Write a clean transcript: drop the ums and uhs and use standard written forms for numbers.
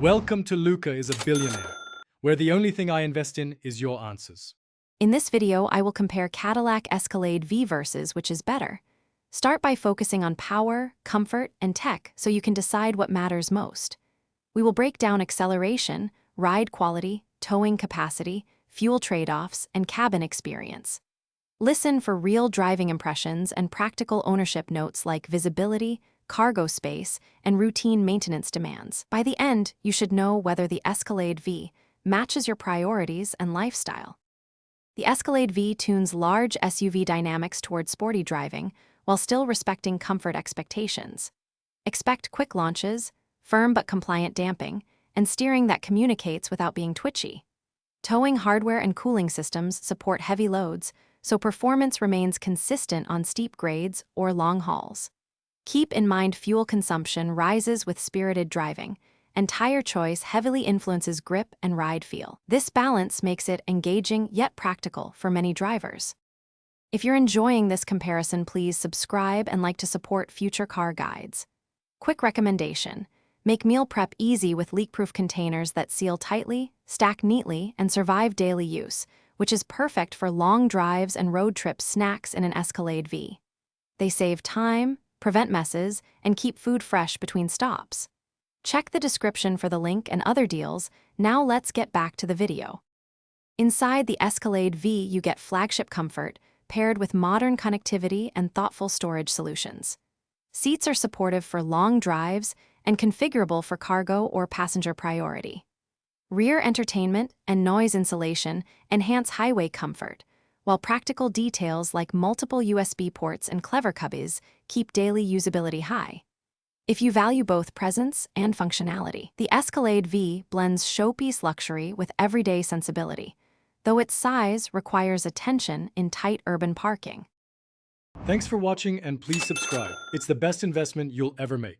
Welcome to Luca is a Billionaire, where the only thing I invest in is your answers. In this video, I will compare Cadillac Escalade V versus which is better. Start by focusing on power, comfort, and tech so you can decide what matters most. We will break down acceleration, ride quality, towing capacity, fuel trade-offs, and cabin experience. Listen for real driving impressions and practical ownership notes like visibility, cargo space, and routine maintenance demands. By the end, you should know whether the Escalade V matches your priorities and lifestyle. The Escalade V tunes large SUV dynamics toward sporty driving while still respecting comfort expectations. Expect quick launches, firm but compliant damping, and steering that communicates without being twitchy. Towing hardware and cooling systems support heavy loads, so performance remains consistent on steep grades or long hauls. Keep in mind fuel consumption rises with spirited driving, and tire choice heavily influences grip and ride feel. This balance makes it engaging yet practical for many drivers. If you're enjoying this comparison, please subscribe and like to support future car guides. Quick recommendation: make meal prep easy with leak-proof containers that seal tightly, stack neatly, and survive daily use, which is perfect for long drives and road trip snacks in an Escalade V. They save time, prevent messes, and keep food fresh between stops. Check the description for the link and other deals. Now let's get back to the video. Inside the Escalade V, you get flagship comfort, paired with modern connectivity and thoughtful storage solutions. Seats are supportive for long drives and configurable for cargo or passenger priority. Rear entertainment and noise insulation enhance highway comfort, while practical details like multiple USB ports and clever cubbies keep daily usability high. If you value both presence and functionality, the Escalade V blends showpiece luxury with everyday sensibility, though its size requires attention in tight urban parking. Thanks for watching and please subscribe. It's the best investment you'll ever make.